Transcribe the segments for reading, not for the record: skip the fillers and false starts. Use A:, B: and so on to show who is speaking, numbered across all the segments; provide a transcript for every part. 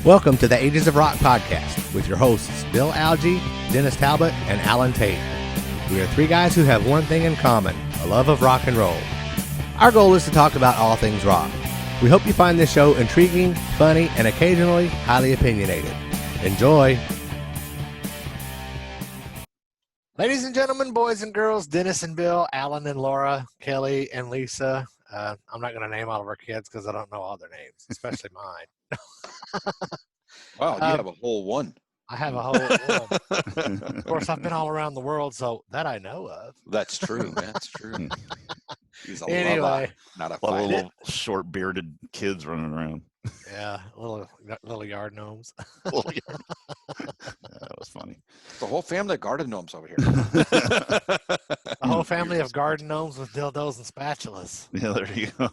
A: Welcome to the Ages of Rock podcast with your hosts Bill Algie, Dennis Talbot, and Alan Tate. We are three guys who have one thing in common, a love of rock and roll. Our goal is to talk about all things rock. We hope you find this show intriguing, funny, and occasionally highly opinionated. Enjoy! Ladies and gentlemen, boys and girls, Dennis and Bill, Alan and Laura, Kelly and Lisa. I'm not going to name all of our kids because I don't know all their names, especially mine.
B: Wow, you have a whole one.
A: I have a whole one. Of course, I've been all around the world, so that I know of.
B: That's true. That's true. He's a
A: Anyway,
B: lover, not a fighter.
C: Little short bearded kids running around.
A: Yeah, little yard gnomes.
C: That was funny.
B: The whole family of garden gnomes over here.
A: A whole family of garden gnomes with dildos and spatulas.
C: Yeah, there you go.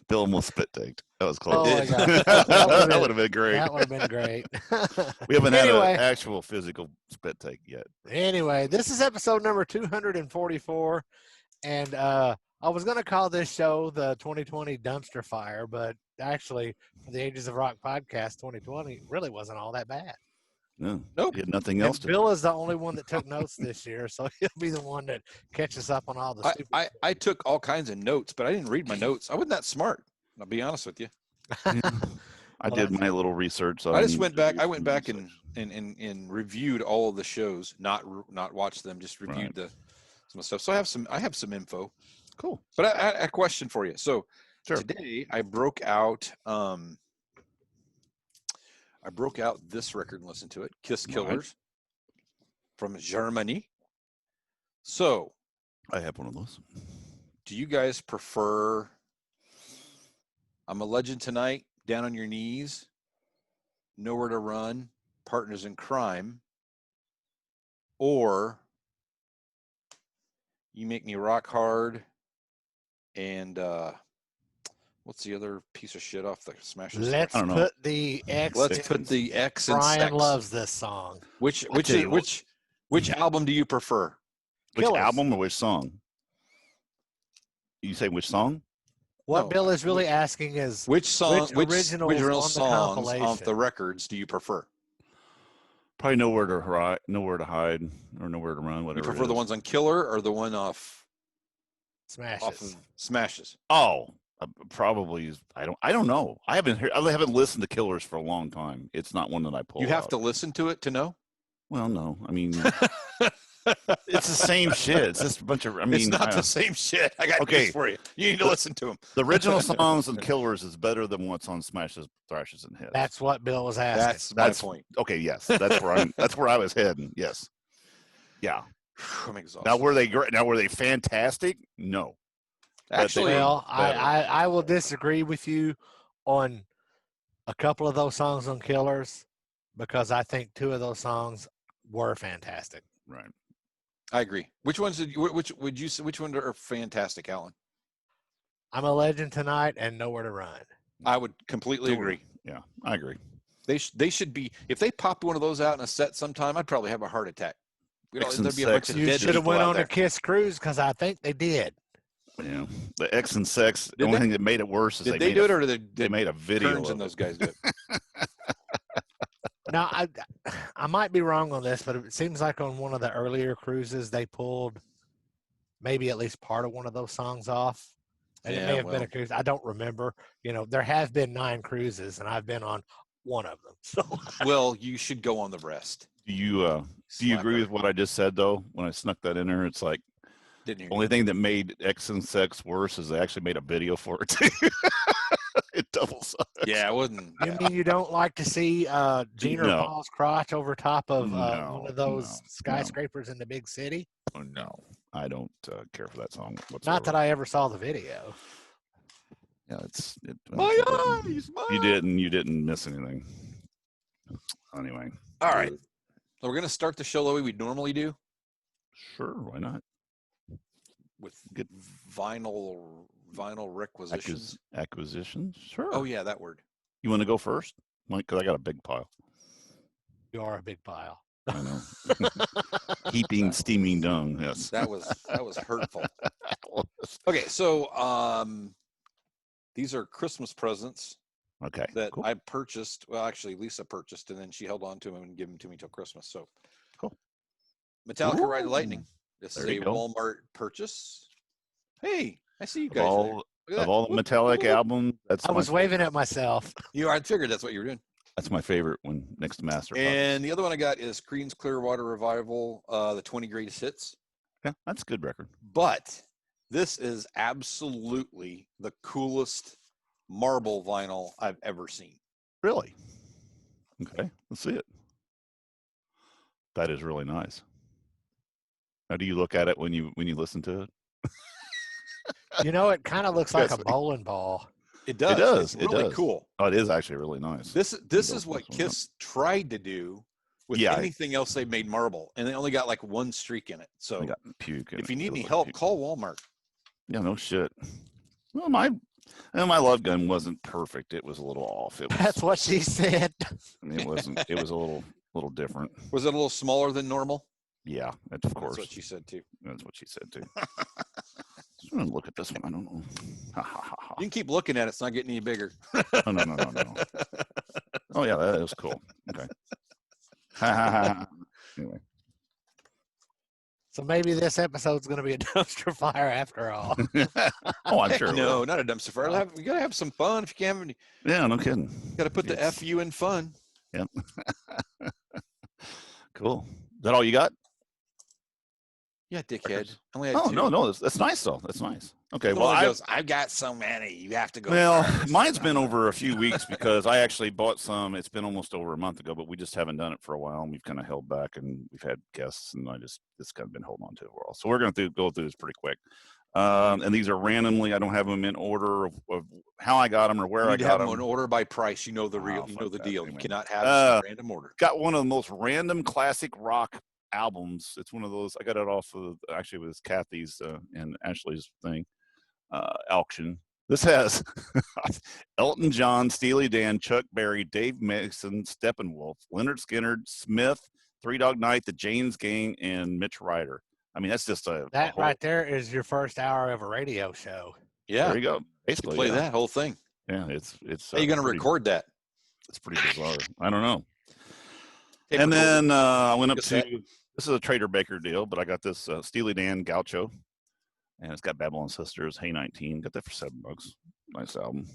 C: Bill almost spit taked. That was close.
A: Oh my God.
C: That would have been great.
A: That would have been great.
C: We haven't had an actual physical spit take yet.
A: Anyway, this is episode number 244, and I was going to call this show the 2020 Dumpster Fire, but actually, for the Ages of Rock podcast, 2020 really wasn't all that bad.
C: No,
B: nope.
C: He had nothing else to do.
A: Bill is the only one that took notes this year, so he'll be the one that catches up on all the stupid
B: I took all kinds of notes, but I didn't read my notes. I wasn't that smart. I'll be honest with you.
C: Yeah. I did my little research. So
B: I just went back. I went back and reviewed all of the shows, not watched them, just reviewed some stuff. So I have some info.
C: Cool.
B: But I had a question for you. So today I broke out this record and listened to it, Kiss Killers from Germany. So
C: I have one of those.
B: Do you guys prefer I'm a Legend Tonight, Down on Your Knees, Nowhere to Run, Partners in Crime, or You Make Me Rock Hard, and what's the other piece of shit off the Smashes?
A: Let's put the X.
B: Let's put the X in
A: Brian
B: sex.
A: loves this song.
B: Which album do you prefer?
C: Which album or which song? You say which song?
A: What Bill is really asking is
B: which original
A: on
B: songs off the records do you prefer?
C: Probably Nowhere to Hide, or Nowhere to Run. Whatever.
B: You prefer the ones on Killer or the one off
A: Smashes?
B: Off of Smashes.
C: Oh, probably. I don't know. I haven't listened to Killers for a long time. It's not one that I pull.
B: You have to listen to it to know.
C: Well, no. I mean, it's the same shit. It's just a bunch of.
B: It's not the same shit. I got news for you. You need to listen to them.
C: The original songs on Killers is better than what's on Smashes, Thrashes, and Hits.
A: That's what Bill was asking.
B: That's my point.
C: Okay, yes, that's where I was heading. Yes, yeah.
B: I'm exhausted.
C: Now were they great? Now were they fantastic? No.
B: Actually,
A: I will disagree with you on a couple of those songs on Killers because I think two of those songs were fantastic.
C: Right.
B: I agree. Which ones which ones are fantastic, Alan?
A: I'm a Legend Tonight and Nowhere to Run.
B: I would completely agree.
C: Yeah, I agree.
B: They should be. If they popped one of those out in a set sometime, I'd probably have a heart attack. There'd be a bunch of
A: you
B: dead
A: should have
B: people
A: went
B: out
A: on
B: there.
A: a Kiss cruise because I think they did.
C: Yeah, the X and Sex. The only thing that made it worse is
B: they do it, or
C: they made a video.
B: Kearns and those guys do it.
A: Now, I might be wrong on this, but it seems like on one of the earlier cruises, they pulled maybe at least part of one of those songs off. And it may have been a cruise. I don't remember. There have been 9 cruises, and I've been on one of them. So,
B: well, you should go on the rest.
C: Do you agree with what I just said, though? When I snuck that in there, it's like the only thing that made X and Sex worse is they actually made a video for it, too. It double sucks.
B: Yeah, it wouldn't.
A: You mean you don't like to see Gene or Paul's crotch over top of one of those skyscrapers in the big city?
C: Oh, no, I don't care for that song whatsoever.
A: Not that I ever saw the video.
C: Yeah,
B: my eyes.
C: You didn't miss anything. Anyway.
B: All right. So we're gonna start the show the way we normally do.
C: Sure, why not?
B: With good vinyl requisitions.
C: Acquisitions? Sure.
B: Oh, yeah, that word.
C: You want to go first? Because I got a big pile.
A: You are a big pile.
C: I know. Heaping steaming dung. Yes.
B: That was hurtful. Okay, so these are Christmas presents.
C: Okay.
B: That
C: cool.
B: I purchased. Well, actually, Lisa purchased, and then she held on to them and gave them to me till Christmas. So
C: cool.
B: Metallica
C: Ooh,
B: Ride of Lightning. This is a Walmart purchase. Hey, I see you guys.
C: Of all the Metallic albums,
A: I was waving at myself.
B: I figured that's what you were doing.
C: That's my favorite one, next to Master Puppets.
B: And the other one I got is Creedence Clearwater Revival, the 20 Greatest Hits.
C: Yeah, that's a good record.
B: But this is absolutely the coolest marble vinyl I've ever seen.
C: Really? Okay, let's see it. That is really nice. How do you look at it when you listen to it?
A: It kind of looks like a bowling ball.
B: It does.
C: It does.
B: It's really cool.
C: Oh, it is actually really nice.
B: This is what Kiss tried to do with anything else they made marble, and they only got like one streak in it. So
C: got puke
B: if you need any help, call Walmart.
C: Yeah, no shit. Well, my love gun wasn't perfect. It was a little off.
A: That's what she said.
C: I mean, it wasn't. It was a little different.
B: Was it a little smaller than normal?
C: Yeah, of course.
B: That's what she said too.
C: That's what she said too. Just want to look at this one. I don't know.
B: You can keep looking at it. It's not getting any bigger.
C: No. Oh yeah, that is cool. Okay. Anyway.
A: So maybe this episode's going to be a dumpster fire after all.
C: Oh, I'm sure.
B: No, not a dumpster fire. We got to have some fun. If you can't have any.
C: Yeah, no kidding.
B: Got to put the FU in fun.
C: Yep. Cool. Is that all you got?
B: Yeah, dickhead.
C: No. That's nice though. That's nice. Okay. Well,
B: I've got so many. You have to go.
C: Well, mine's been over a few weeks because I actually bought some. It's been almost over a month ago, but we just haven't done it for a while, and we've kind of held back, and we've had guests, and it's kind of been holding on to it for a while. So we're going to go through this pretty quick. And these are randomly. I don't have them in order of how I got them or where I got them.
B: In order by price. You know the deal. Anyway. You cannot have random order.
C: Got one of the most random classic rock albums. It's one of those. I got it off of actually with Kathy's and Ashley's thing auction. This has Elton John, Steely Dan, Chuck Berry, Dave Mason, Steppenwolf, Leonard Skinner, Smith, Three Dog Night, the James Gang, and Mitch Ryder. I mean, that's just
A: right there is your first hour of a radio show.
B: Yeah,
C: there you go. Basically,
B: play that whole thing.
C: Yeah, it's.
B: How are you going to record that?
C: It's pretty bizarre. I don't know. And then I went up to. This is a Trader Baker deal, but I got this Steely Dan Gaucho, and it's got Babylon Sisters, Hey 19. Got that for $7. Nice album.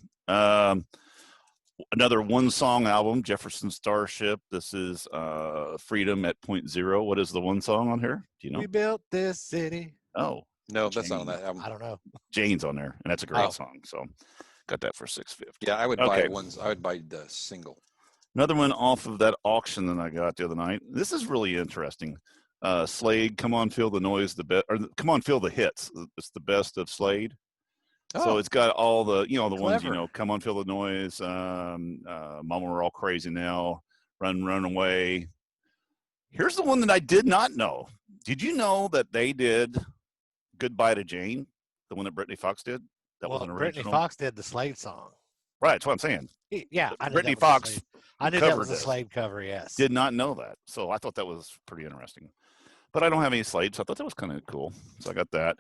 C: Another one-song album, Jefferson Starship. This is Freedom at Point Zero. What is the one song on here? Do you know?
A: We built this city.
C: Oh.
B: No, that's not on that album.
A: I don't know.
C: Jane's on there, and that's a great song. So got that for $6.50.
B: Yeah, I would buy ones. I would buy the single.
C: Another one off of that auction that I got the other night. This is really interesting. Slade, Come On Feel the Noise, Come On Feel the Hits. It's the best of Slade. Oh. So it's got all the, the ones, Come On Feel the Noise, Mama We're All Crazy Now, Run Away. Here's the one that I did not know. Did you know that they did Goodbye to Jane, the one that Brittany Fox did? That was an original.
A: Brittany Fox did the Slade song.
C: Right, that's what I'm saying.
A: Yeah,
C: I knew Brittany Fox.
A: I knew that was a Slade cover. Yes.
C: Did not know that, so I thought that was pretty interesting. But I don't have any Slade, so I thought that was kind of cool. So I got that.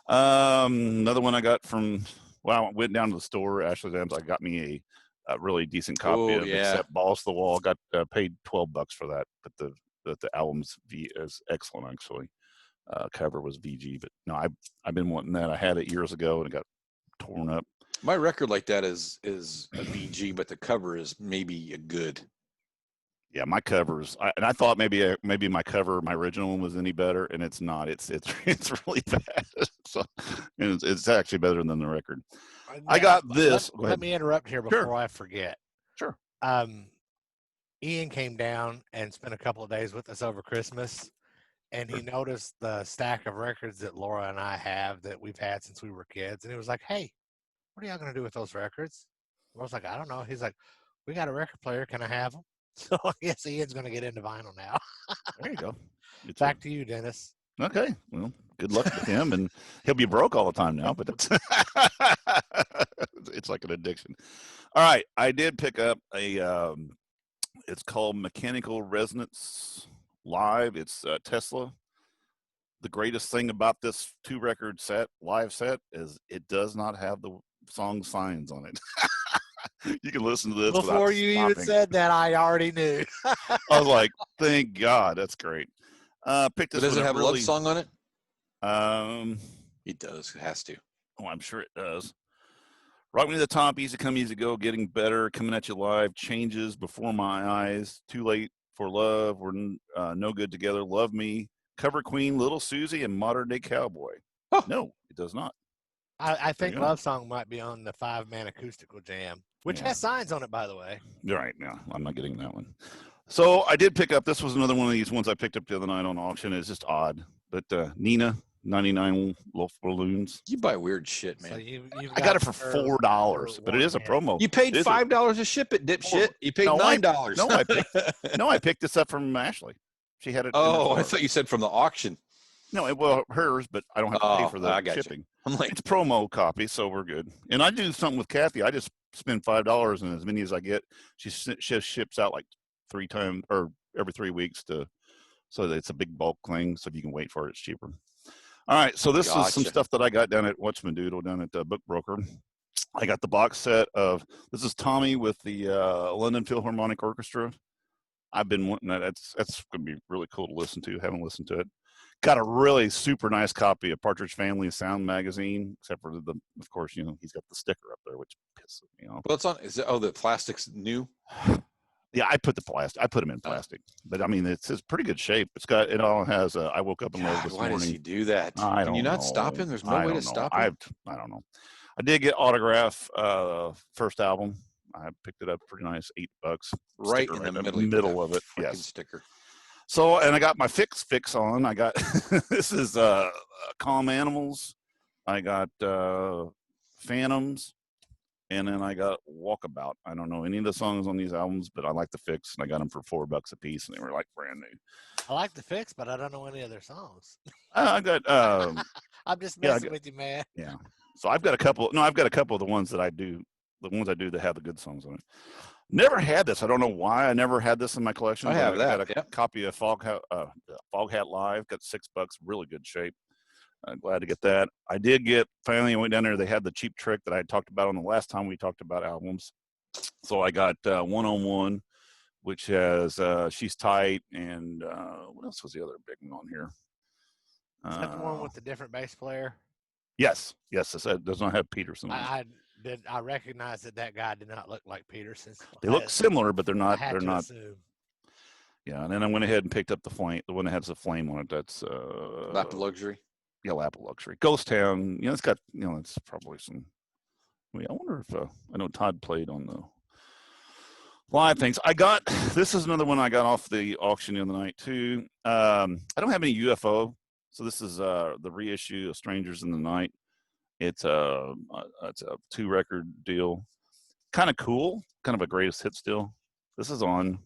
C: Another one I got from. Well, I went down to the store, Ashley Adams. I got me a really decent copy of Except Balls to the Wall. Got paid $12 for that, but the album's is excellent actually. Cover was VG, but no, I've been wanting that. I had it years ago and it got torn up.
B: My record like that is a VG, but the cover is maybe a good.
C: Yeah, my covers, and I thought maybe my cover, my original one was any better, and it's not. It's really bad. So it's actually better than the record. I got this.
A: Let me interrupt here before I forget.
C: Sure.
A: Ian came down and spent a couple of days with us over Christmas, and he noticed the stack of records that Laura and I have that we've had since we were kids, and he was like, "Hey, what are y'all going to do with those records?" I was like, "I don't know." He's like, "We got a record player. Can I have them?" So I guess Ian's going to get into vinyl now.
C: There you go.
A: Back to you, Dennis.
C: Okay. Well, good luck with him, and he'll be broke all the time now, but it's like an addiction. All right. I did pick up it's called Mechanical Resonance Live. It's Tesla. the greatest thing about this 2-record set, live set, is it does not have the song signs on it. You can listen to this
A: before you
C: stopping.
A: even said that. I already knew.
C: I was like, thank God, that's great. Picked this.
B: But does it have a love
C: really,
B: song on it?
C: It
B: does. It has to.
C: Oh, I'm sure it does. Rock Me to the Top, Easy Come, Easy Go, Getting Better, Coming at You Live, Changes, Before My Eyes, Too Late for Love, We're No Good Together, Love Me, Cover Queen, Little Susie, and Modern Day Cowboy. Oh. No, it does not.
A: I think Love Song might be on the 5-man acoustical jam, which has signs on it, by the way.
C: You're right. No, I'm not getting that one. So I did pick up, this was another one of these ones I picked up the other night on auction. It's just odd. But Nina, 99 Wolf Balloons.
B: You buy weird shit, man.
C: So I got it for $4, but it is a promo.
B: You paid $5 to ship it, dipshit. You paid $9.
C: I picked this up from Ashley. She had it.
B: Oh, I thought you said from the auction.
C: No, well, hers, but I don't have to pay for the shipping.
B: I'm like,
C: it's promo copy, so we're good. And I do something with Kathy. I just spend $5, and as many as I get, she ships out like 3 times or every 3 weeks so that it's a big bulk thing. So if you can wait for it, it's cheaper. All right, so this is some stuff that I got down at Watchman Doodle down at Book Broker. I got the box set of, this is Tommy with the London Philharmonic Orchestra. I've been wanting that. That's going to be really cool to listen to. Haven't listened to it. Got a really super nice copy of Partridge Family Sound magazine, except for of course, he's got the sticker up there, which pisses me off.
B: Well, it's on. The plastic's new.
C: Yeah, I put them in plastic, but I mean, it's pretty good shape. It all has I woke up in love this morning.
B: Why does he do that? Can you not stop him? There's no way to stop him.
C: I don't know. I did get Autograph first album. I picked it up pretty nice, $8.
B: Right in the
C: middle of it. Yes.
B: Sticker.
C: So, and I got my fix on. I got this is Calm Animals. I got Phantoms. And then I got Walkabout. I don't know any of the songs on these albums, but I like the fix, and I got them for $4 a piece, and they were like brand new.
A: I like the fix, but I don't know any of their songs.
C: I got.
A: I'm just messing with you, man.
C: Yeah. So I've got a couple. No, I've got a couple of the ones that I do. The ones I do that have the good songs on it. Never had this. I don't know why I never had this in my collection.
B: I have that.
C: I got a copy of Foghat Live. Got $6. Really good shape. Glad to get that. I did get, finally I went down there, they had the Cheap Trick that I talked about on the last time we talked about albums. So I got One-on-One, which has She's Tight, and what else was the other big one on here?
A: Is that the one with the different bass player?
C: Yes. It does not have Peterson.
A: I recognize that guy did not look like Peterson.
C: They look similar, but they're not.
A: They're not. Assume.
C: Yeah, and then I went ahead and picked up the one that has the flame on it. That's
B: Lap of Luxury.
C: Yeah, Lap of Luxury. Ghost Town. It's got, it's probably some. I wonder if I know Todd played on the live things. This is another one I got off the auction the other night too. I don't have any UFO, so this is the reissue of Strangers in the Night. It's a 2-record deal. Kind of cool. Kind of a greatest hits deal. This is on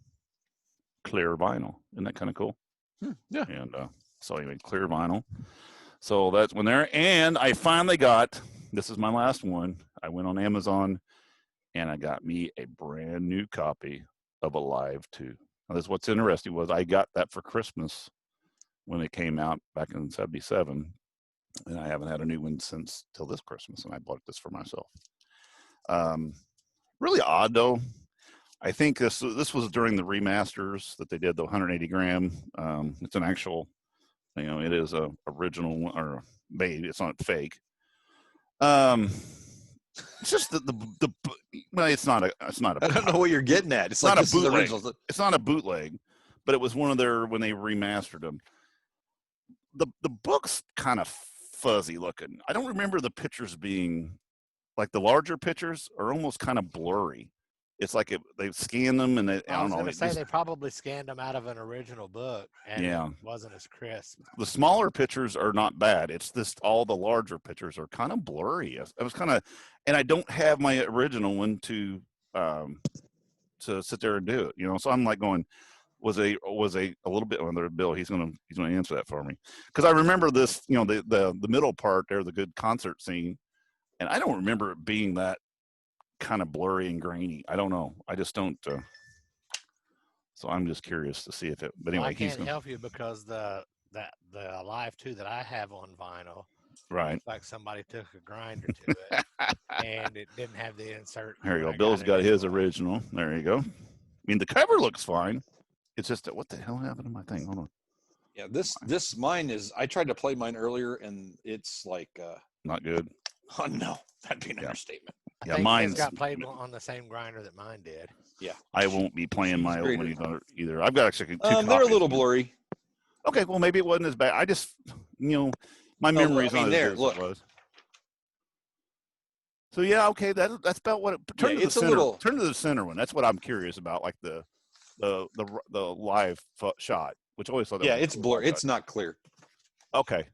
C: clear vinyl. Isn't that kind of cool?
B: Yeah.
C: And so anyway, clear vinyl. So that's when there. And I finally got, this is my last one. I went on Amazon and I got me a brand new copy of Alive 2. Now, this what's interesting was I got that for Christmas when it came out back in '77. And I haven't had a new one since till this Christmas, and I bought this for myself. Really odd though. I think this was during the remasters that they did, the 180 gram. It's an actual, it is a original one, or maybe it's not fake. It's just well, it's not a.
B: I don't know what you're getting at. It's
C: not
B: like
C: a bootleg. It's not a bootleg, but it was one of their when they remastered them. The book's kind of fuzzy looking. I don't remember the pictures being like the larger pictures are almost kind of blurry. It's like they scanned them and I don't know.
A: They probably scanned them out of an original book and it wasn't as crisp.
C: The smaller pictures are not bad. It's just all the larger pictures are kind of blurry. I was kind of, and I don't have my original one to sit there and do it. So I'm like going, was a little bit on there. Bill, he's gonna answer that for me because I remember this. The middle part there, the good concert scene, and I don't remember it being that kind of blurry and grainy. I don't know. I just don't. So I'm just curious to see if it. But anyway,
A: I can't help you because the Live 2 that I have on vinyl.
C: Right.
A: It's like somebody took a grinder to it, and it didn't have the insert.
C: Here you
A: when
C: go.
A: I
C: Bill's
A: it
C: got his
A: anyway.
C: original. There you go. I mean, the cover looks fine. It's just that, what the hell happened to my thing? Hold on.
B: Yeah, this mine is. I tried to play mine earlier, and it's like,
C: Not good.
B: oh no, that'd be an understatement.
A: I
C: Yeah,
A: think
C: mine's
A: his got played on the same grinder that mine did.
B: Yeah,
C: I won't be playing my old one either. I've got actually 2 copies.
B: they're a little blurry.
C: Okay, well maybe it wasn't as bad. I just, my memory's not as good as it was. So yeah, okay, that's about what it. Turn to the center. Turn to the center one. That's what I'm curious about, like the live shot, which I always thought.
B: Yeah, it's blurry. It's not clear.
C: Okay.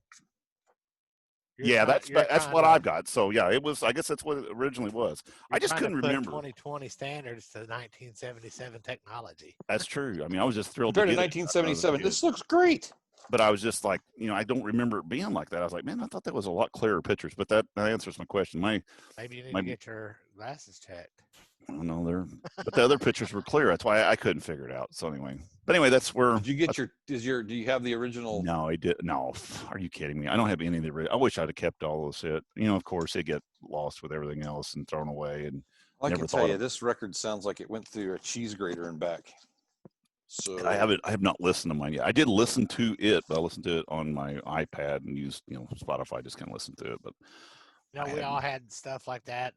C: That's what I've got. So yeah, it was. I guess that's what it originally was. I just couldn't remember.
A: 2020 standards to 1977 technology.
C: That's true. I mean, I was just thrilled.
B: Compared to 1977, this looks great.
C: But I was just like, I don't remember it being like that. I was like, man, I thought that was a lot clearer pictures. But that answers my question.
A: Maybe you need to get your glasses checked.
C: I don't know, but the other pictures were clear. That's why I couldn't figure it out. So anyway, that's where.
B: Did you get do you have the original?
C: No, I did. No, are you kidding me? I don't have any of the original. I wish I'd have kept all those hit. Of course they get lost with everything else and thrown away. And
B: I can tell you, this record sounds like it went through a cheese grater and back. So
C: I have not listened to mine yet. I did listen to it, but I listened to it on my iPad and used, Spotify, just kind of listen to it. But
A: we all had stuff like that.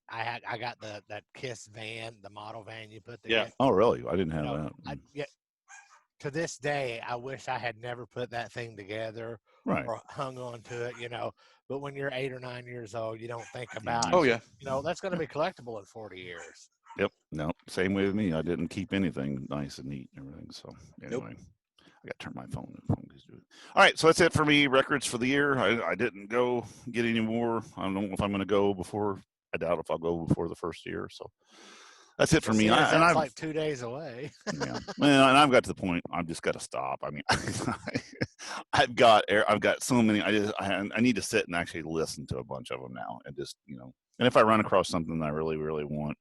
A: I got that Kiss van, the model van you put together.
C: Yeah. Oh, really? I didn't have that.
A: To this day, I wish I had never put that thing together or hung on to it, But when you're 8 or 9 years old, you don't think about, that's going to be collectible in 40 years.
C: Yep. No, same way with me. I didn't keep anything nice and neat and everything. So anyway, I got to turn my phone. All right. So that's it for me. Records for the year. I didn't go get any more. I don't know if I'm going to go before. I doubt if I'll go before the first year. So that's it for me.
A: And I'm like 2 days away.
C: Yeah. And I've got to the point. I've just got to stop. I mean, I've got so many. I need to sit and actually listen to a bunch of them now, and just And if I run across something that I really, really want,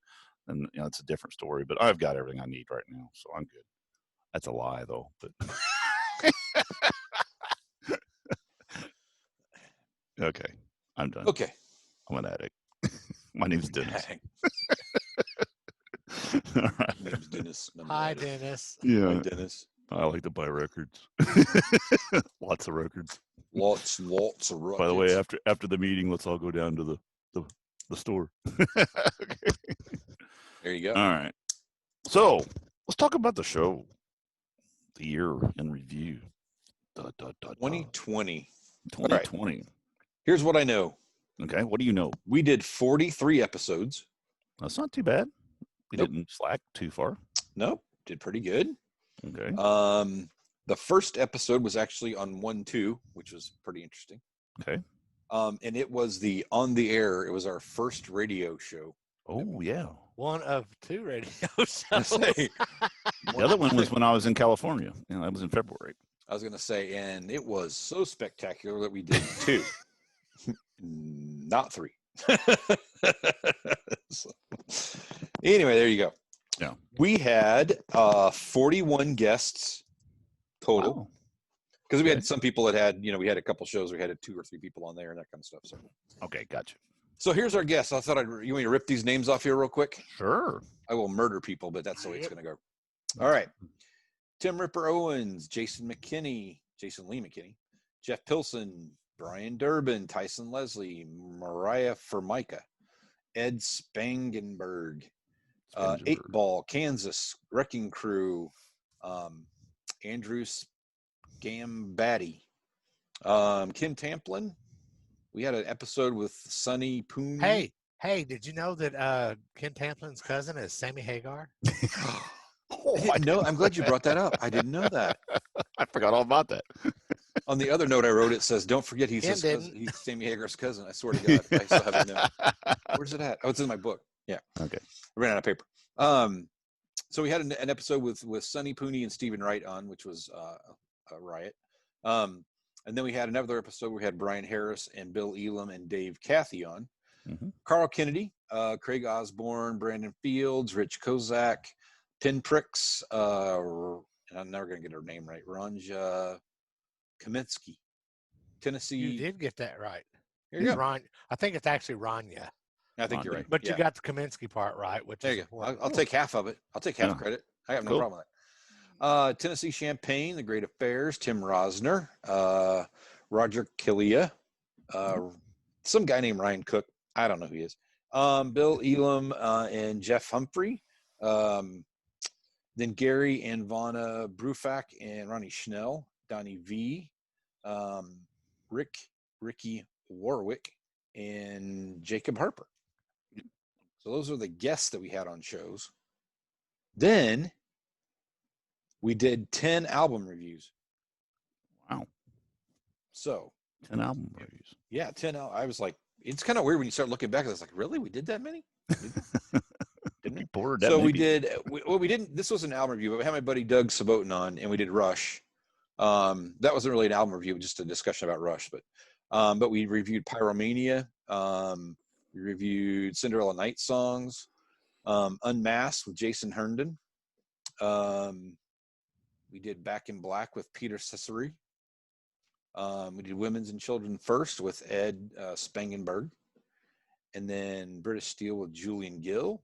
C: then it's a different story. But I've got everything I need right now, so I'm good. That's a lie, though. But okay, I'm done.
B: Okay,
C: I'm an addict. My name's Dennis. All right.
B: My name's Dennis.
A: Hi, Dennis.
C: Yeah,
B: hi, Dennis.
C: I like to buy records. Lots of records.
B: Lots of records.
C: By the way, after the meeting, let's all go down to the store. Okay.
B: There you go.
C: All right. So let's talk about the show. The year in review.
B: 2020.
C: 2020.
B: Right. Here's what I know.
C: Okay. What do you know?
B: We did 43 episodes.
C: That's not too bad. We didn't slack too far.
B: Nope. Did pretty good.
C: Okay.
B: The first episode was actually on 1-2, which was pretty interesting.
C: Okay.
B: And it was On the Air. It was our first radio show.
C: Oh, yeah.
A: One of 2 radio shows.
C: The other one was when I was in California. That was in February.
B: I was going to say, and it was so spectacular that we did 2, not 3. So, anyway, there you go.
C: Yeah.
B: We had 41 guests total. Because we had some people that had, we had a couple shows, we had 2 or 3 people on there and that kind of stuff. So
C: okay, gotcha.
B: So here's our guests. I thought you want me to rip these names off here real quick?
C: Sure.
B: I will murder people, but that's the way it's going to go. All right. Tim Ripper Owens, Jason Lee McKinney, Jeff Pilson, Brian Durbin, Tyson Leslie, Mariah Formica, Ed Spangenberg, 8 Ball, Kansas, Wrecking Crew, Andrew Gambatti, Kim Tamplin. We had an episode with Sonny Poon.
A: Hey, did you know that Ken Tamplin's cousin is Sammy Hagar?
B: I know. I'm glad you brought that up. I didn't know that.
C: I forgot all about that.
B: On the other note I wrote, it says, don't forget he's his cousin. He's Sammy Hagar's cousin. I swear to God. I still have it now. Where's it at? Oh, it's in my book. Yeah.
C: Okay.
B: I ran out of paper. So we had an episode with Sonny Pooney and Stephen Wright on, which was a riot. And then we had another episode where we had Brian Harris and Bill Elam and Dave Cathy on. Mm-hmm. Carl Kennedy, Craig Osborne, Brandon Fields, Rich Kozak, Pinpricks, and I'm never going to get her name right, Ranja Kaminsky. Tennessee.
A: You did get that right.
B: Here you go.
A: Ron, I think it's actually Rania.
B: I think you're right.
A: But you got the Kaminsky part right, which
B: there
A: is
B: you go. I'll take half of it. I'll take half credit. I have no problem with that. Tennessee Champagne, The Great Affairs, Tim Rosner, Roger Killia, some guy named Ryan Cook. I don't know who he is. Bill Elam and Jeff Humphrey. Then Gary and Vonna Brufak and Ronnie Schnell, Donnie V, Ricky Warwick, and Jacob Harper. So those are the guests that we had on shows. Then we did 10 album reviews.
C: Wow.
B: So
C: 10 album reviews.
B: Yeah, 10. I was like, it's kind of weird when you start looking back. I was like, really? We did that many? Didn't we? So we did. We didn't. This was an album review, but we had my buddy Doug Sabotin on, and we did Rush. That wasn't really an album review, just a discussion about Rush. But we reviewed Pyromania. We reviewed Cinderella Night Songs, Unmasked with Jason Herndon. We did Back in Black with Peter Cesare. We did Women's and Children First with Ed Spangenberg. And then British Steel with Julian Gill.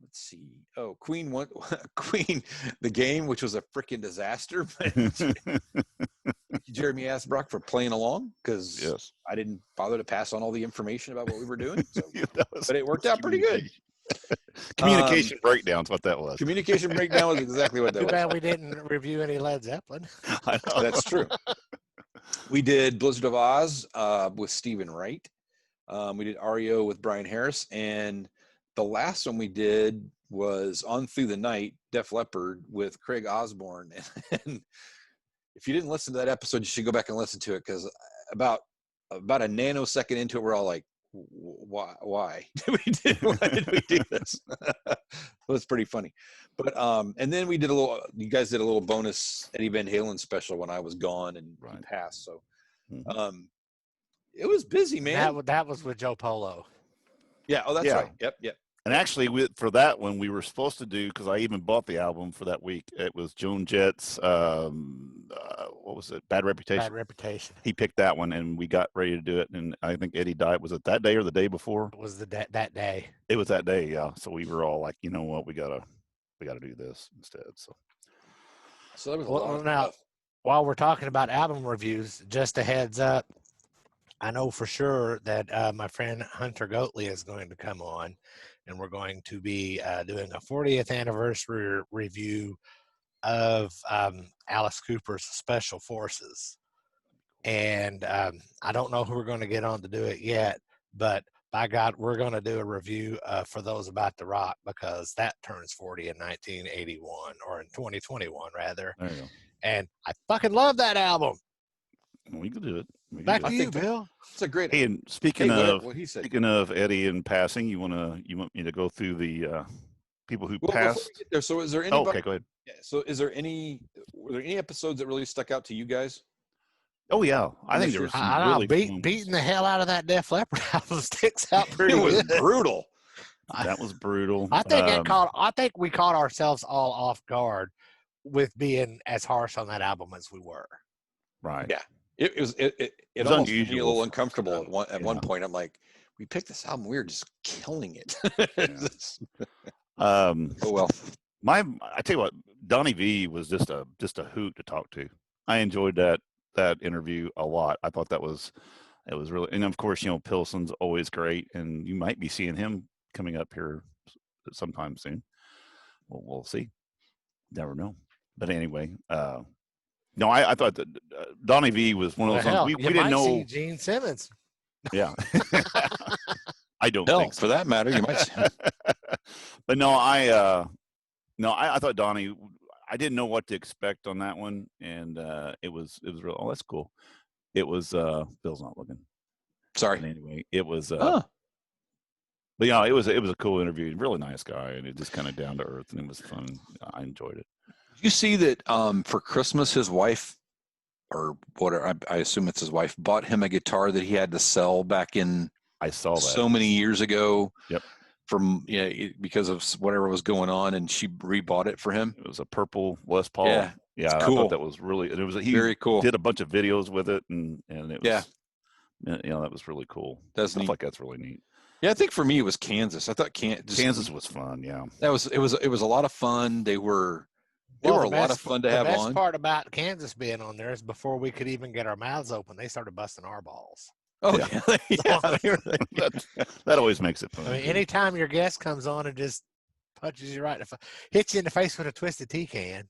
B: Let's see. Oh, Queen, the Game, which was a freaking disaster. Jeremy Asbrock for playing along because I didn't bother to pass on all the information about what we were doing. So, but it worked out pretty good.
C: Communication breakdown is what that was.
B: Communication breakdown was exactly what that was.
A: Too bad we didn't review any Led Zeppelin.
C: I know.
B: That's true. We did Blizzard of Oz with Stephen Wright. We did REO with Brian Harris. And the last one we did was On Through the Night, Def Leppard with Craig Osborne. And if you didn't listen to that episode, you should go back and listen to it because about a nanosecond into it, we're all like, why did we do this? It was pretty funny. But and then we did you guys did a little bonus Eddie Van Halen special when I was gone and he passed. So it was busy, man.
A: That was with Joe Polo.
B: Yeah. Oh, that's right. Yep.
C: And actually, for that one, we were supposed to do, because I even bought the album for that week. It was Joan Jett's, what was it? Bad Reputation.
A: Bad Reputation.
C: He picked that one, and we got ready to do it. And I think Eddie died. Was it that day or the day before?
A: It was that day.
C: It was that day, yeah. So we were all like, you know what, we gotta do this instead.
B: So that was a lot of stuff.
A: While we're talking about album reviews, just a heads up. I know for sure that my friend Hunter Goatley is going to come on, and we're going to be doing a 40th anniversary review of Alice Cooper's Special Forces. And I don't know who we're going to get on to do it yet, but by God, we're going to do a review for Those About to Rock because that turns 40 in 1981 or in 2021 rather.
C: There you go.
A: And I fucking love that album.
C: We could do it.
A: Back to you, Bill.
B: It's a great.
C: Hey, and speaking of Eddie and passing, you want me to go through the people who passed?
B: So is there anybody?
C: Okay, go ahead.
B: Yeah, so were there any episodes that really stuck out to you guys?
C: Oh yeah, I think there was some really
A: beating the hell out of that Def Leppard album sticks out pretty good.
B: It was brutal.
C: That was brutal.
A: I think we caught ourselves all off guard with being as harsh on that album as we were.
C: Right.
B: Yeah. It was almost made me a little uncomfortable at one point. I'm like, we picked this album, we were just killing it. Oh well.
C: I tell you what, Donnie V was just a hoot to talk to. I enjoyed that interview a lot. I thought it was really, and of course, Pilson's always great, and you might be seeing him coming up here sometime soon. Well, we'll see. Never know. But anyway, no, I thought that Donnie V was one of those ones we didn't know.
A: See Gene Simmons.
C: Yeah. I don't think so.
B: For that matter, you might see.
C: But no, I thought Donnie, I didn't know what to expect on that one, and it was real. Oh, that's cool. It was Bill's not looking.
B: Sorry.
C: But anyway, it was but yeah, it was a cool interview. Really nice guy, and it just kind of down to earth, and it was fun. I enjoyed it.
B: You see that for Christmas, his wife, or whatever, I assume it's his wife, bought him a guitar that he had to sell back in.
C: I saw that
B: so many years ago.
C: Yep.
B: Because of whatever was going on, and she rebought it for him.
C: It was a purple Les Paul.
B: Yeah,
C: Yeah, I
B: cool.
C: thought that was really. It was he
B: very cool.
C: Did a bunch of videos with it, and it was
B: Yeah.
C: that was really cool.
B: That's
C: Stuff
B: neat.
C: like that's really neat.
B: Yeah, I think for me it was Kansas. I thought
C: Kansas was fun. Yeah,
B: it was a lot of fun. They were a lot of fun to have on.
A: The best part about Kansas being on there is before we could even get our mouths open, they started busting our balls.
B: Oh
C: Yeah.
B: yeah,
C: that always makes it fun.
A: I mean, anytime your guest comes on and just punches you right in the hits you in the face with a twisted tea can.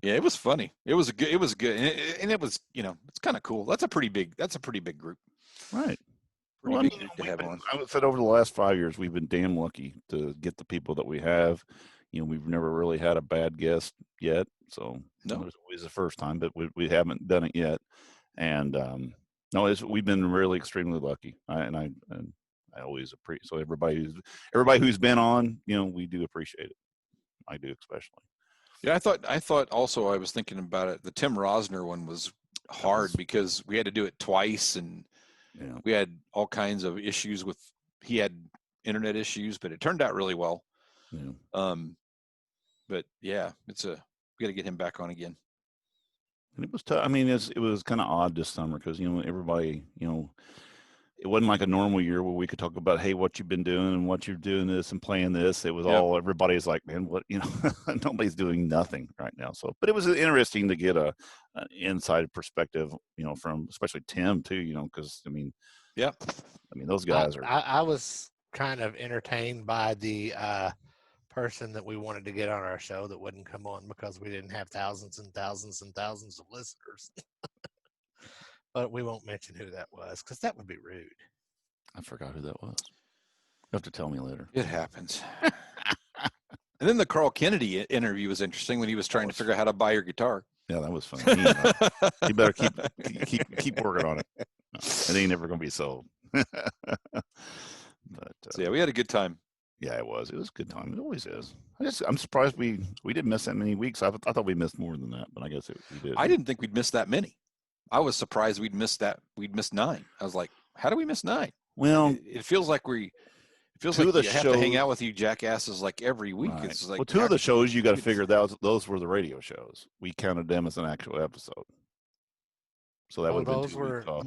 B: Yeah, it was funny. It was good, and it was it's kind of cool. That's a pretty big group.
C: Right.
B: Pretty big group to have on.
C: I would say over the last 5 years, we've been damn lucky to get the people that we have. We've never really had a bad guest yet. So
B: No.
C: It was always the first time, but we haven't done it yet. And we've been really extremely lucky. I always appreciate. So everybody who's been on, we do appreciate it. I do especially.
B: Yeah, I thought also, I was thinking about it. The Tim Rosner one was hard because we had to do it twice, and we had all kinds of issues he had internet issues, but it turned out really well.
C: Yeah.
B: But yeah, we got to get him back on again.
C: And it was tough. I mean, it was kind of odd this summer because everybody, it wasn't like a normal year where we could talk about, hey, what you've been doing and what you're doing this and playing this. It was all everybody's like, man, what nobody's doing nothing right now. So, but it was interesting to get an inside perspective, from especially Tim too, because I mean, those guys are.
A: I was kind of entertained by the person that we wanted to get on our show that wouldn't come on because we didn't have thousands and thousands and thousands of listeners. But we won't mention who that was because that would be rude.
C: I forgot who that was. You have to tell me later.
B: It happens. And then the Carl Kennedy interview was interesting when he was trying to figure out how to buy your guitar.
C: Yeah, that was fun. You better keep working on it. It ain't never gonna be sold. But
B: so we had a good time.
C: Yeah, it was. It was a good time. It always is. I'm surprised we didn't miss that many weeks. I thought we missed more than that, but I guess we did.
B: I didn't think we'd miss that many. I was surprised we'd missed 9. I was like, how do we miss 9?
C: Well,
B: it feels like you have to hang out with you jackasses like every week.
C: Right.
B: It's like,
C: well, 2 of the shows you got to figure that those were the radio shows. We counted them as an actual episode. So that would have been 2 weeks off.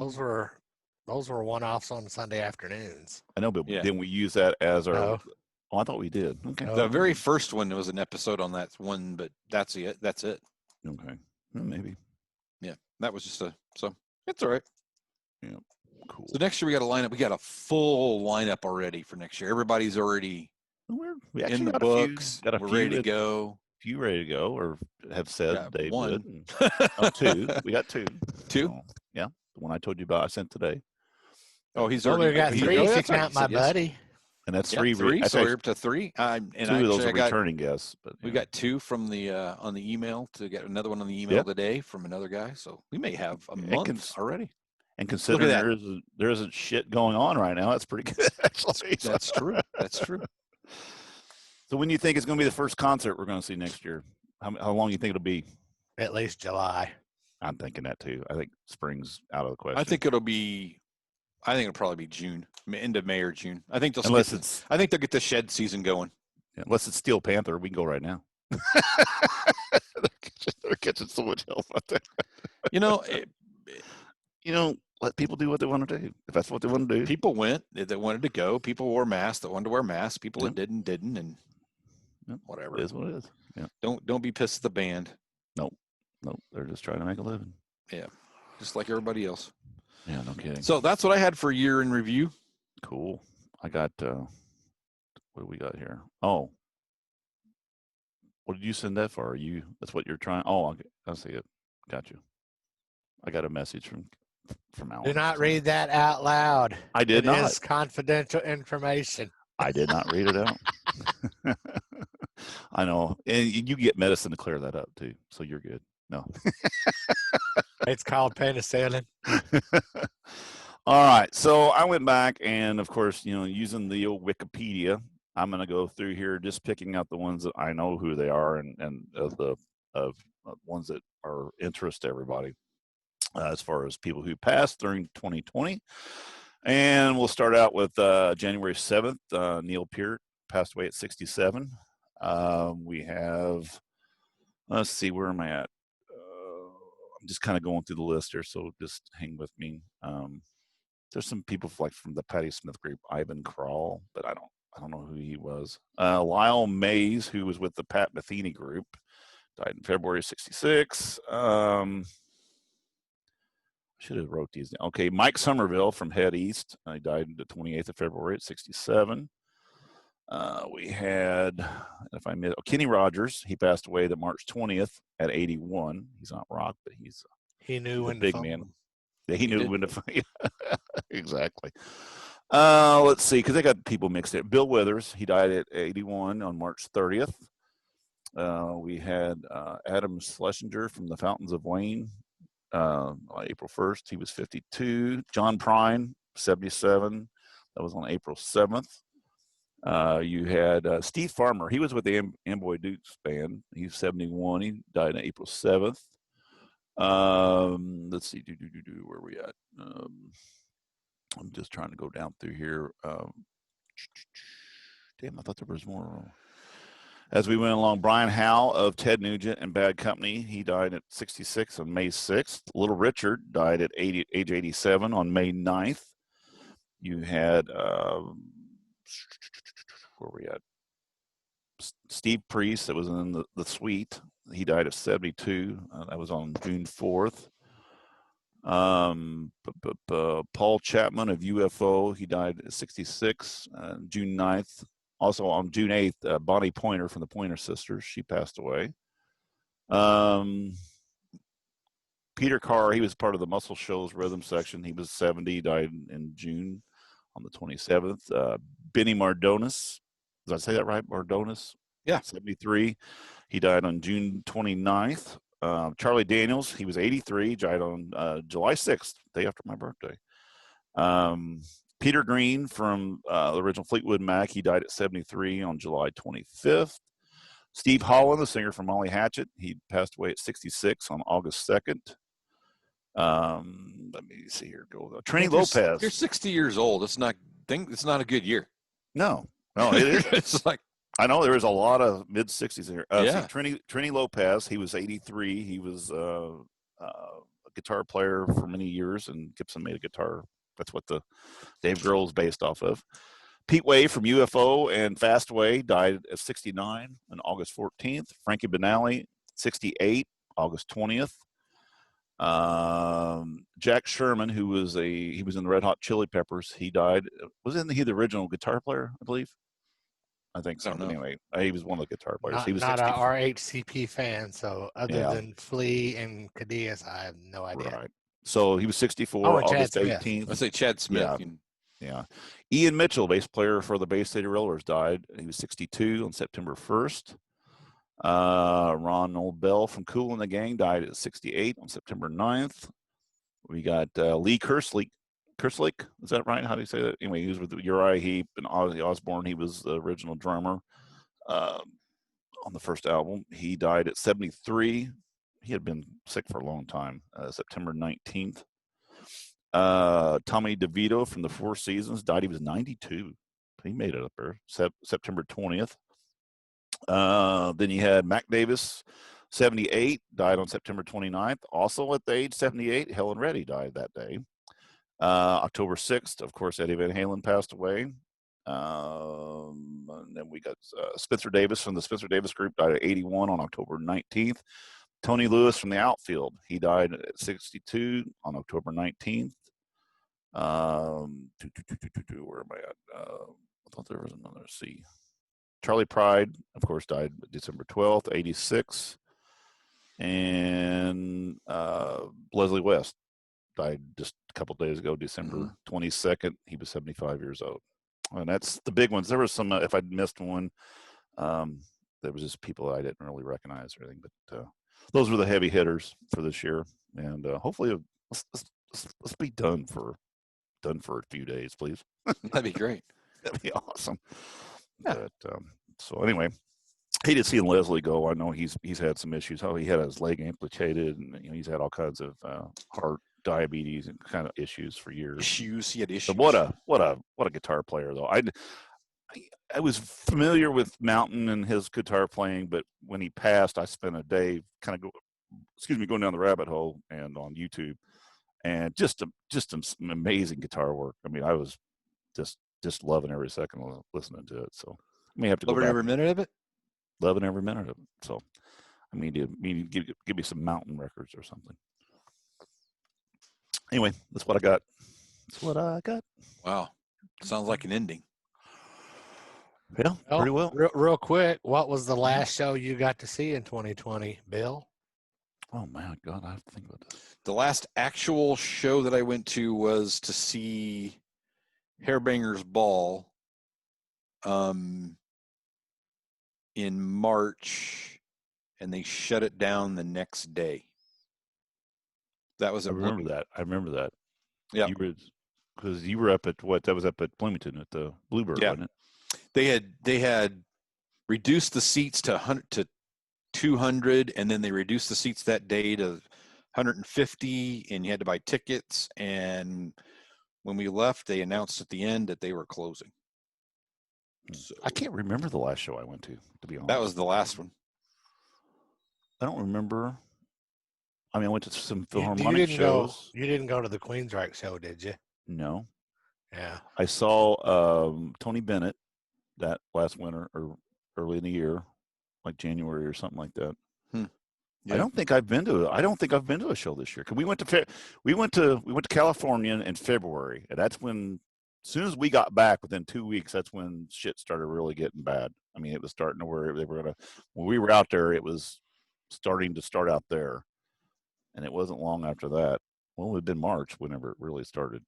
A: Those were one-offs on Sunday afternoons.
C: I know, but didn't we use that as our?
A: No.
C: Oh, I thought we did. Okay.
B: The very first one was an episode on that one, but that's it. Okay.
C: Well, maybe.
B: Yeah, that was just so it's all right.
C: Yeah, cool.
B: So next year we got a lineup. We got a full lineup already for next year. Everybody's already
C: we actually
B: in the books. We're ready to go.
C: Few ready to go, or have said they
B: one.
C: would. 2. We got 2.
B: 2.
C: So, yeah, the one I told you about, I sent today.
B: Oh, he's
A: already. We got 3 if you count my buddy.
C: And that's 3.
B: 3. So we're up to 3. And
C: 2 of those are returning guests. But
B: we got 2 from the on the email to get another one on the email today from another guy. So we may have a month already.
C: And considering there isn't shit going on right now, that's pretty good. Actually,
B: that's true. That's true.
C: So when do you think it's going to be the first concert we're going to see next year? How long do you think it'll be?
A: At least July.
C: I'm thinking that too. I think spring's out of the question.
B: I think it'll probably be June, end of May or June. I think they'll get the shed season going.
C: Yeah, unless it's Steel Panther, we can go right now. They're catching so much help out there. Let people do what they want to do. If that's what they want to do.
B: People went that wanted to go. People wore masks that wanted to wear masks. People that didn't, and whatever.
C: It is what it is. Yeah.
B: Don't be pissed at the band.
C: Nope. They're just trying to make a living.
B: Yeah, just like everybody else.
C: Yeah, no kidding.
B: So that's what I had for year in review.
C: Cool. I got what do we got here? Oh, what did you send that for? That's what you're trying. Oh, I see it. Got you. I got a message from Alan.
A: Do not read that out loud.
C: I did not.
A: It is confidential information.
C: I did not read it out. I know, and you get medicine to clear that up too, so you're good. No.
A: It's called penicillin.
C: All right. So I went back and, of course, using the old Wikipedia, I'm going to go through here just picking out the ones that I know who they are and the ones that are interest to everybody as far as people who passed during 2020. And we'll start out with January 7th. Neil Peart passed away at 67. We have Let's see, where am I at? I'm just kind of going through the list here, so just hang with me. There's some people like from the Patti Smith group, Ivan Krall, but I don't know who he was. Lyle Mays, who was with the Pat Metheny group, died in February of '66. Should have wrote these down. Okay, Mike Somerville from Head East. He died the 28th of February at 67. We had, if I missed, Kenny Rogers. He passed away the March 20th at 81. He's not rock, but he's
A: knew
C: a
A: when
C: big
A: to
C: man.
A: phone.
C: Yeah, he knew when to fight. Exactly. Let's see, because they got people mixed in. Bill Withers, he died at 81 on March 30th. We had Adam Schlesinger from the Fountains of Wayne on April 1st. He was 52. John Prine, 77. That was on April 7th. You had Steve Farmer. He was with the Amboy Dukes band. He's 71. He died on April 7th. Let's see. Where are we at? I'm just trying to go down through here. Damn, I thought there was more. As we went along, Brian Howe of Ted Nugent and Bad Company, he died at 66 on May 6th. Little Richard died at age 87 on May 9th. You had, where were we at? Steve Priest, that was in the Suite. He died at 72. That was on June 4th. Paul Chapman of UFO, he died at 66, June 9th. Also on June 8th, Bonnie Pointer from the Pointer Sisters, she passed away. Peter Carr, he was part of the Muscle Shoals rhythm section. He was 70, died in June on the 27th. Benny Mardonis, did I say that right? Mardonis?
B: Yeah.
C: 73. He died on June 29th. Charlie Daniels, he was 83, died on July 6th, day after my birthday. Peter Green from the original Fleetwood Mac, he died at 73 on July 25th. Steve Holland, the singer from Molly Hatchet, he passed away at 66 on August 2nd. Let me see here. Trinity Lopez.
B: You're 60 years old. It's not a good year.
C: No, it is.
B: It's like,
C: I know there is a lot of mid-60s here.
B: Yeah.
C: Trinity Lopez, he was 83. He was a guitar player for many years, and Gibson made a guitar. That's what the Dave Grohl is based off of. Pete Way from UFO and Fastway died at 69 on August 14th. Frankie Benally, 68, August 20th. Jack Sherman, he was in the Red Hot Chili Peppers. He died. Wasn't he the original guitar player, I believe? I think so. Anyway, he was one of the guitar players. He was
A: not an RHCP fan, so other
C: Yeah.
A: than Flea and Cadeas, I have no idea.
C: Right. So he was 64,
A: Oh, and Chad
C: August
A: Smith.
C: 18th.
B: let's say Chad Smith.
C: Yeah. Ian Mitchell, bass player for the Bay State Rollers, died. He was 62 on September 1st. Ronald Bell from Kool and the Gang died at 68 on September 9th. We got Lee Kerslick. Kerslick, is that right? How do you say that? Anyway, he was with Uriah Heep and Ozzy Osbourne. He was the original drummer on the first album. He died at 73. He had been sick for a long time. September 19th. Tommy DeVito from the Four Seasons died. He was 92. He made it up there. September 20th. Then you had Mac Davis, 78, died on September 29th. Also at the age 78, Helen Reddy died that day. October 6th, of course, Eddie Van Halen passed away. And then we got Spencer Davis from the Spencer Davis Group, died at 81 on October 19th. Tony Lewis from the Outfield, he died at 62 on October 19th. Where am I at? I thought there was another C. Charlie Pride, of course, died December 12th, 86. And Leslie West died just a couple days ago, December 22nd. He was 75 years old. And that's the big ones. There was some, if I'd missed one, there was just people I didn't really recognize or anything. But those were the heavy hitters for this year. And hopefully let's be done for a few days, please.
B: That'd be great.
C: That'd be awesome.
B: Yeah.
C: But, so anyway, hated seeing Leslie go. I know he's had some issues. How he had his leg amputated, and he's had all kinds of heart, diabetes, and kind of issues for years.
B: He had issues.
C: But what a guitar player though. I was familiar with Mountain and his guitar playing, but when he passed, I spent a day kind of going down the rabbit hole and on YouTube, and just some amazing guitar work. I mean, I was just loving every second of listening to it. So I may have to go back.
B: Every minute of it.
C: Loving every minute of it. So I mean, give me some Mountain records or something. Anyway, that's what I got. That's what I got.
B: Wow, sounds like an ending.
C: Yeah, pretty well.
A: Real quick, what was the last show you got to see in 2020, Bill?
C: Oh my God, I have to think about this.
B: The last actual show that I went to was to see Hairbanger's Ball in March, and they shut it down the next day. That was
C: I remember that.
B: Yeah,
C: because you were up at what? That was up at Bloomington at the Bluebird,
B: yeah.
C: wasn't it?
B: They had reduced the seats to 200, and then they reduced the seats that day to 150, and you had to buy tickets. And when we left, they announced at the end that they were closing. So
C: I can't remember the last show I went to be honest.
B: that was the last one.
C: I don't remember. I mean, I went to some Philharmonic shows.
A: You didn't go to the Queensryche show, did you?
C: No.
A: Yeah.
C: I saw Tony Bennett that last winter or early in the year, like January or something like that.
B: Yeah.
C: I don't think I've been to a show this year. Cause we went to California in February, and that's when, as soon as we got back within 2 weeks, that's when shit started really getting bad. I mean, it was starting to where they were when we were out there, it was starting to start out there, and it wasn't long after that. Well, it would have been March whenever it really started,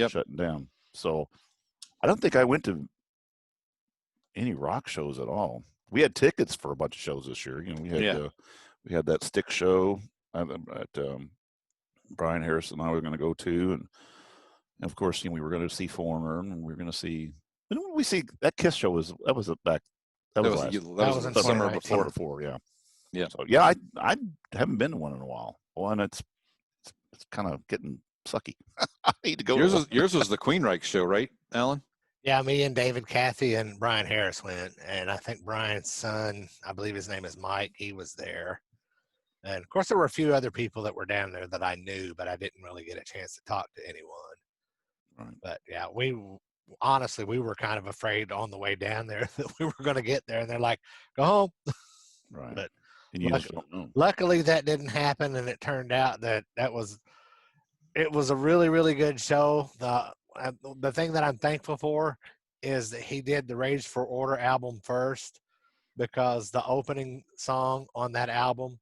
C: shutting down. So I don't think I went to any rock shows at all. We had tickets for a bunch of shows this year. We had that Stick show at Brian Harris and I were going to go to, and of course, we were going to see Foreigner, and we were going to see. When did we see that Kiss show? Was back? That was
A: in
C: the summer
A: 2019.
C: before. Yeah.
B: Yeah.
C: So yeah, I haven't been to one in a while. Well, and it's kind of getting sucky. I need to go.
B: Yours was the Queensryche show, right, Alan?
A: Yeah, me and David, Kathy, and Brian Harris went, and I think Brian's son, I believe his name is Mike, he was there. And of course, there were a few other people that were down there that I knew, but I didn't really get a chance to talk to anyone.
C: Right.
A: But yeah, we were kind of afraid on the way down there that we were going to get there, and they're like, "Go home."
C: Right.
A: But
C: and you just don't know.
A: Luckily, that didn't happen, and it turned out that it was a really, really good show. The thing that I'm thankful for is that he did the Rage for Order album first, because the opening song on that album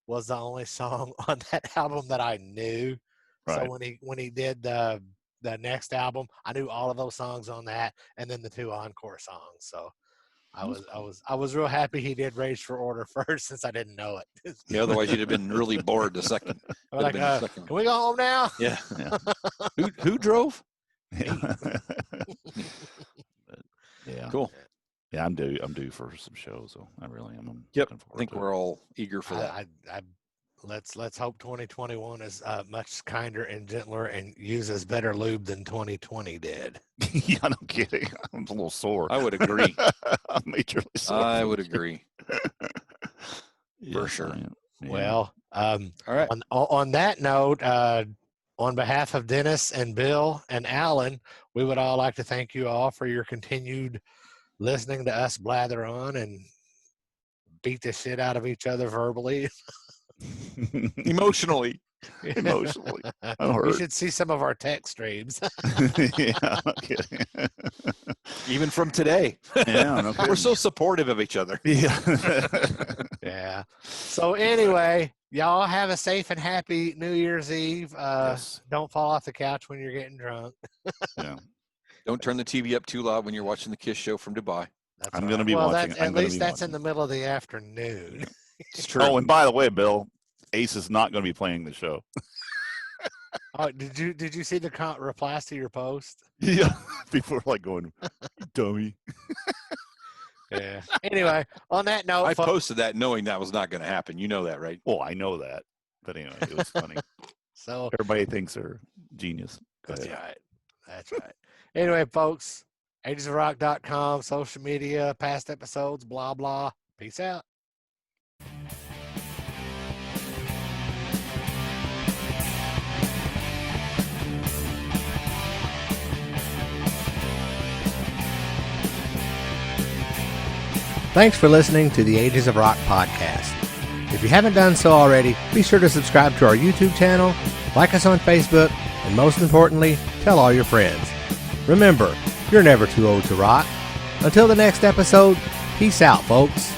A: was the only song on that album that I knew.
C: Right.
A: So when he did the next album, I knew all of those songs on that, and then the 2 encore songs. So I was real happy he did Rage for Order first, since I didn't know it.
B: Yeah, otherwise you'd have been really bored the second.
A: Like, can we go home now?
B: Yeah. Who drove?
C: Yeah.
B: Cool.
C: Yeah, I'm due for some shows, so I really am. I'm
B: Yep.
C: looking forward
B: I think
C: to it.
B: we're all eager for that.
A: Let's hope 2021 is much kinder and gentler and uses better lube than 2020 did.
C: Yeah, no kidding. I'm a little sore.
B: I would agree.
C: I'm majorly sore.
B: I would agree.
C: Yeah,
B: sure.
C: Yeah.
A: Well,
B: all right.
A: On that note, on behalf of Dennis and Bill and Alan, we would all like to thank you all for your continued listening to us blather on and beat the shit out of each other verbally.
B: Emotionally.
C: I'm
A: You
C: hurt.
A: should see some of our text streams.
C: Yeah, no kidding.
B: Even from today.
C: Yeah, no kidding.
B: We're so supportive of each other.
C: Yeah.
A: Yeah. So anyway, y'all have a safe and happy New Year's Eve.
C: Yes.
A: Don't fall off the couch when you're getting drunk.
C: Yeah.
B: Don't turn the TV up too loud when you're watching the Kiss show from Dubai.
C: I'm going to be watching.
A: At least that's in the middle of the afternoon.
B: It's true.
C: Oh, and by the way, Bill, Ace is not going to be playing the show.
A: Oh, did you see the replies to your post?
C: Yeah. People are like going, dummy.
A: Yeah. Anyway, on that note,
B: I posted that knowing that was not going to happen. You know that, right?
C: Well, I know that. But anyway, it was funny.
A: So
C: Everybody thinks they're genius. Go
A: that's
C: ahead.
A: right. That's right. Anyway, folks, agesofrock.com, social media, past episodes, blah, blah. Peace out. Thanks for listening to the Ages of Rock podcast. If you haven't done so already, be sure to subscribe to our YouTube channel, like us on Facebook, and most importantly, tell all your friends. Remember, you're never too old to rock. Until the next episode, peace out, folks.